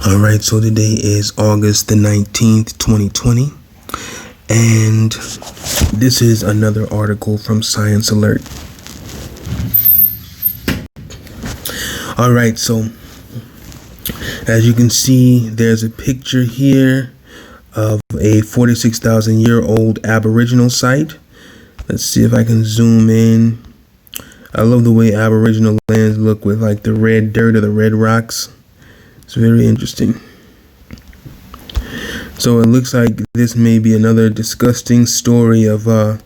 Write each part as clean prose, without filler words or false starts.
Alright, so today is August the 19th, 2020, and this is another article from Science Alert. Alright, so as you can see, there's a picture here of a 46,000-year-old Aboriginal site. Let's see if I can zoom in. I love the way Aboriginal lands look with like the red dirt or the red rocks. It's very interesting. So it looks like this may be another disgusting story of the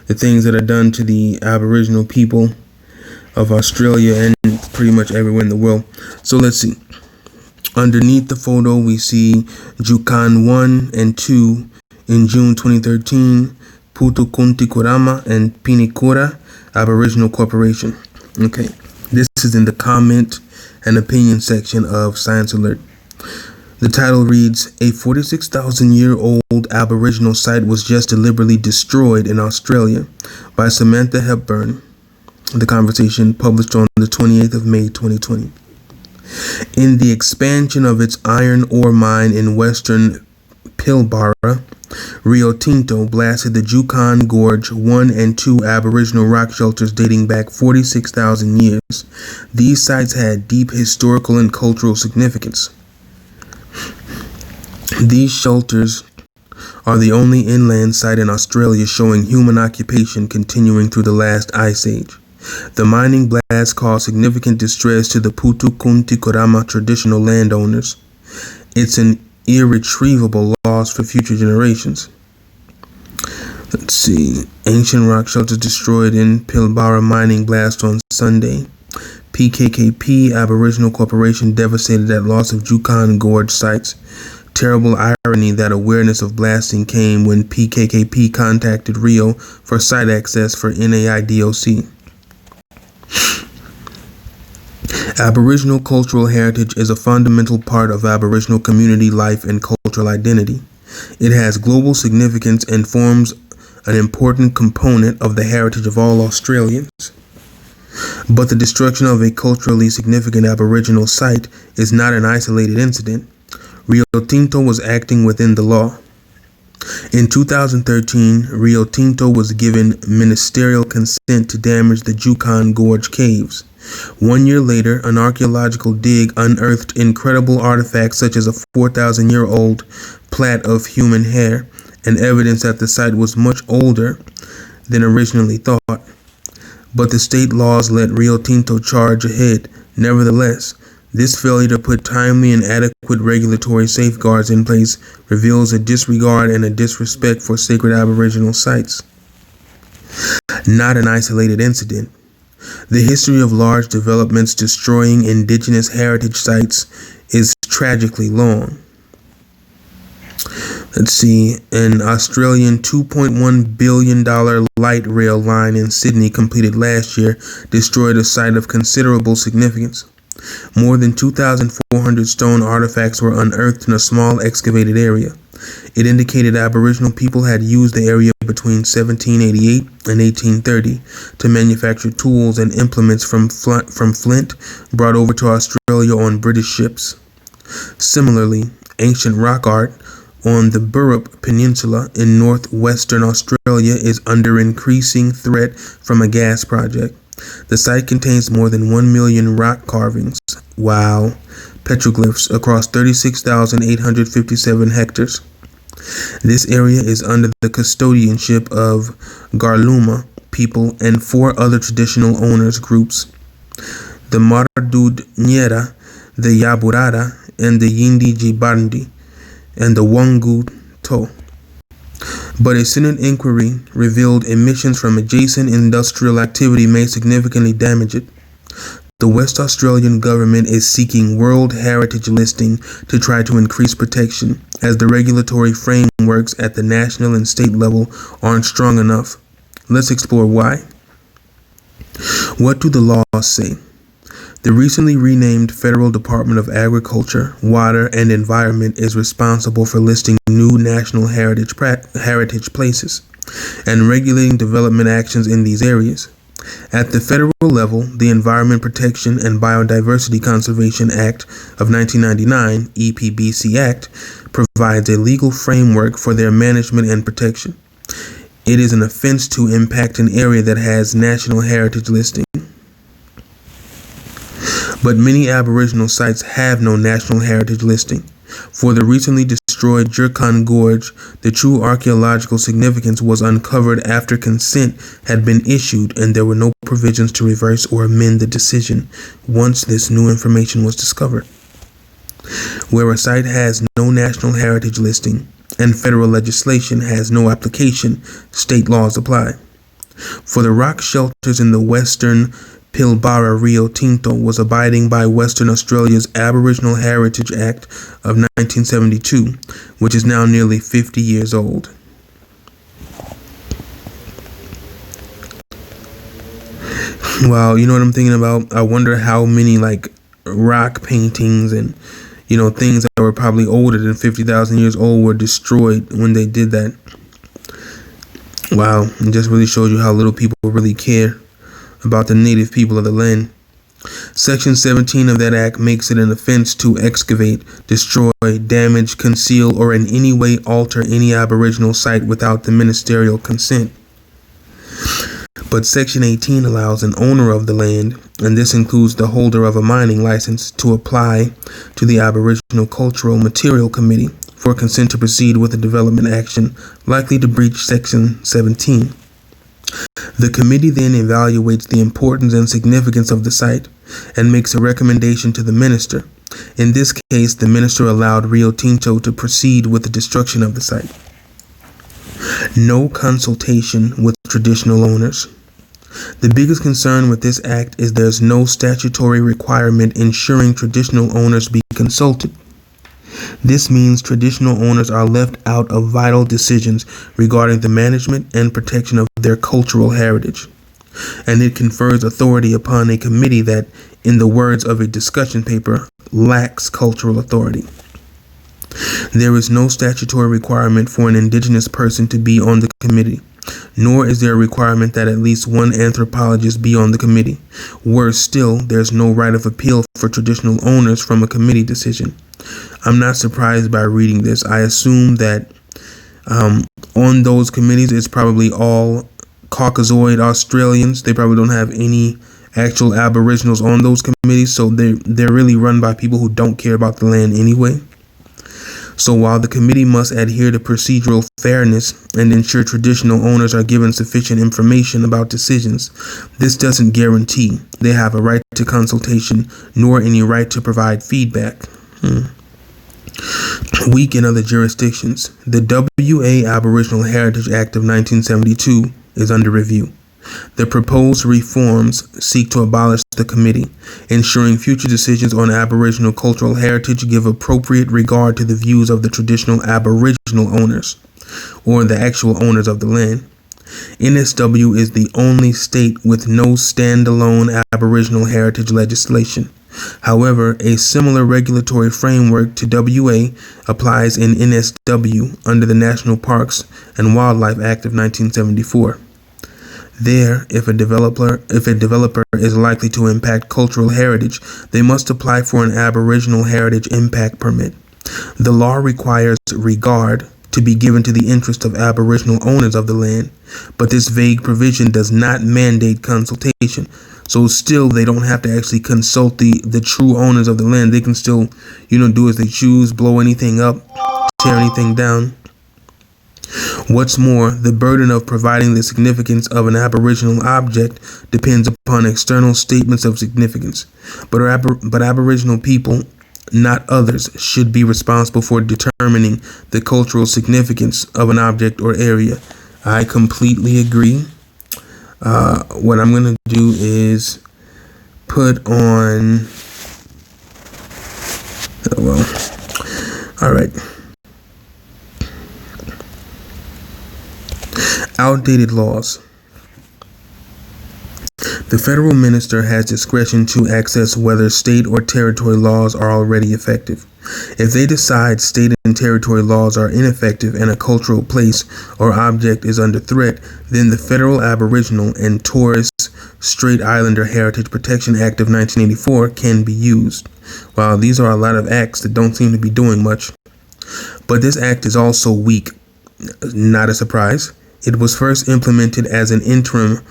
things that are done to the Aboriginal people of Australia and pretty much everywhere in the world. So let's see. Underneath the photo, we see Jukan 1 and 2 in June 2013, Putu Kunti Kurama and Pinikura Aboriginal Corporation. Okay, this is in the comment and opinion section of Science Alert. The title reads, "A 46,000-year-old Aboriginal site was just deliberately destroyed in Australia by Samantha Hepburn." The conversation published on the 28th of May 2020. In the expansion of its iron ore mine in western Pilbara, Rio Tinto blasted the Jukan Gorge 1 and 2 Aboriginal rock shelters dating back 46,000 years. These sites had deep historical and cultural significance. These shelters are the only inland site in Australia showing human occupation continuing through the last ice age. The mining blast caused significant distress to the Putu Kunti Kurama traditional landowners. It's an irretrievable loss for future generations. Let's see. Ancient rock shelters destroyed in Pilbara mining blast on Sunday. PKKP Aboriginal Corporation devastated at loss of Jukan Gorge sites. Terrible irony that awareness of blasting came when PKKP contacted Rio for site access for NAIDOC. Aboriginal cultural heritage is a fundamental part of Aboriginal community life and cultural identity. It has global significance and forms an important component of the heritage of all Australians. But the destruction of a culturally significant Aboriginal site is not an isolated incident. Rio Tinto was acting within the law. In 2013, Rio Tinto was given ministerial consent to damage the Jukan Gorge caves. 1 year later, an archaeological dig unearthed incredible artifacts such as a 4,000-year-old plait of human hair and evidence that the site was much older than originally thought. But the state laws let Rio Tinto charge ahead. Nevertheless, this failure to put timely and adequate regulatory safeguards in place reveals a disregard and a disrespect for sacred Aboriginal sites. Not an isolated incident. The history of large developments destroying indigenous heritage sites is tragically long. Let's see, an Australian $2.1 billion light rail line in Sydney completed last year destroyed a site of considerable significance. More than 2,400 stone artifacts were unearthed in a small excavated area. It indicated Aboriginal people had used the area between 1788 and 1830 to manufacture tools and implements from flint brought over to Australia on British ships. Similarly, ancient rock art on the Burrup Peninsula in northwestern Australia is under increasing threat from a gas project. The site contains more than 1 million rock carvings, petroglyphs across 36,857 hectares. This area is under the custodianship of Garluma people and 4 other traditional owners groups, the Maradud Nyera, the Yaburara, and the Yindi Jibandi, and the Wangu To. But a Senate inquiry revealed emissions from adjacent industrial activity may significantly damage it. The West Australian government is seeking World Heritage listing to try to increase protection, as the regulatory frameworks at the national and state level aren't strong enough. Let's explore why. What do the laws say? The recently renamed Federal Department of Agriculture, Water, and Environment is responsible for listing new national heritage places and regulating development actions in these areas. At the federal level, the Environment Protection and Biodiversity Conservation Act of 1999, EPBC Act, provides a legal framework for their management and protection. It is an offense to impact an area that has national heritage listing. But many Aboriginal sites have no national heritage listing. For the recently destroyed Jurkon Gorge, the true archaeological significance was uncovered after consent had been issued and there were no provisions to reverse or amend the decision once this new information was discovered. Where a site has no national heritage listing and federal legislation has no application, state laws apply. For the rock shelters in the western Pilbara, Rio Tinto was abiding by Western Australia's Aboriginal Heritage Act of 1972, which is now nearly 50 years old. Wow, you know what I'm thinking about? I wonder how many rock paintings and things that were probably older than 50,000 years old were destroyed when they did that. Wow, it just really shows you how little people really care about the native people of the land. Section 17 of that act makes it an offense to excavate, destroy, damage, conceal, or in any way alter any Aboriginal site without the ministerial consent. But Section 18 allows an owner of the land, and this includes the holder of a mining license, to apply to the Aboriginal Cultural Material Committee for consent to proceed with a development action likely to breach Section 17. The committee then evaluates the importance and significance of the site and makes a recommendation to the minister. In this case, the minister allowed Rio Tinto to proceed with the destruction of the site. No consultation with traditional owners. The biggest concern with this act is there's no statutory requirement ensuring traditional owners be consulted. This means traditional owners are left out of vital decisions regarding the management and protection of their cultural heritage, and it confers authority upon a committee that, in the words of a discussion paper, lacks cultural authority. There is no statutory requirement for an Indigenous person to be on the committee, nor is there a requirement that at least one anthropologist be on the committee. Worse still, there's no right of appeal for traditional owners from a committee decision. I'm not surprised by reading this. I assume that on those committees, it's probably all Caucasoid Australians. They probably don't have any actual Aboriginals on those committees, so they're really run by people who don't care about the land anyway. So while the committee must adhere to procedural fairness and ensure traditional owners are given sufficient information about decisions, this doesn't guarantee they have a right to consultation nor any right to provide feedback. Weak in other jurisdictions. The WA Aboriginal Heritage Act of 1972 is under review. The proposed reforms seek to abolish the committee, ensuring future decisions on Aboriginal cultural heritage give appropriate regard to the views of the traditional Aboriginal owners, or the actual owners of the land. NSW is the only state with no standalone Aboriginal heritage legislation. However, a similar regulatory framework to WA applies in NSW under the National Parks and Wildlife Act of 1974. There, if a developer is likely to impact cultural heritage, they must apply for an Aboriginal Heritage Impact Permit. The law requires regard to be given to the interest of Aboriginal owners of the land, but this vague provision does not mandate consultation. So still, they don't have to actually consult the true owners of the land. They can still, do as they choose, blow anything up, tear anything down. What's more, the burden of providing the significance of an Aboriginal object depends upon external statements of significance. But Aboriginal people, not others, should be responsible for determining the cultural significance of an object or area. I completely agree. What I'm going to do is put on... all right. Outdated laws. The federal minister has discretion to access whether state or territory laws are already effective. If they decide state and territory laws are ineffective and a cultural place or object is under threat, then the federal Aboriginal and Torres Strait Islander Heritage Protection Act of 1984 can be used. Wow, these are a lot of acts that don't seem to be doing much. But this act is also weak. Not a surprise. It was first implemented as an interim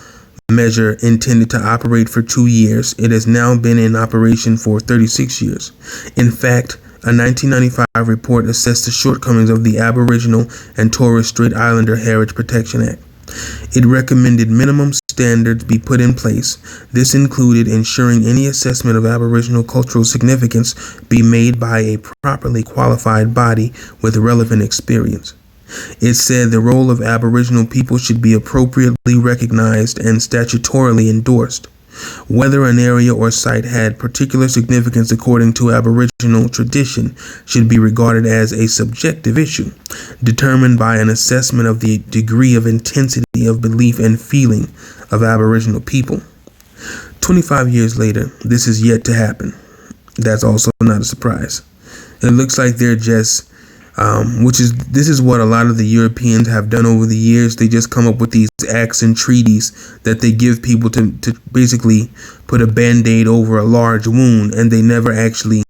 measure intended to operate for 2 years. It has now been in operation for 36 years. In fact, a 1995 report assessed the shortcomings of the Aboriginal and Torres Strait Islander Heritage Protection Act. It recommended minimum standards be put in place. This included ensuring any assessment of Aboriginal cultural significance be made by a properly qualified body with relevant experience. It said the role of Aboriginal people should be appropriately recognized and statutorily endorsed. Whether an area or site had particular significance according to Aboriginal tradition should be regarded as a subjective issue, determined by an assessment of the degree of intensity of belief and feeling of Aboriginal people. 25 years later, this is yet to happen. That's also not a surprise. It looks like they're just this is what a lot of the Europeans have done over the years. They just come up with these acts and treaties that they give people to basically put a band-aid over a large wound, and they never actually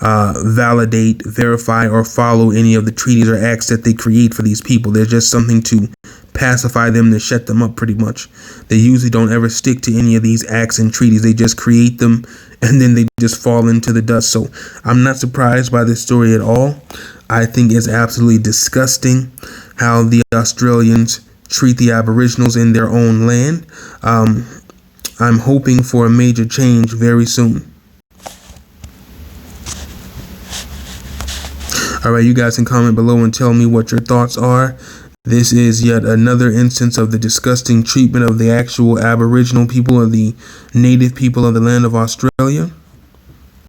validate, verify, or follow any of the treaties or acts that they create for these people. They're just something to pacify them, to shut them up pretty much. They usually don't ever stick to any of these acts and treaties. They just create them and then they just fall into the dust. So I'm not surprised by this story at all. I think it's absolutely disgusting how the Australians treat the Aboriginals in their own land. I'm hoping for a major change very soon. All right, you guys can comment below and tell me what your thoughts are. This is yet another instance of the disgusting treatment of the actual Aboriginal people, or the native people of the land of Australia.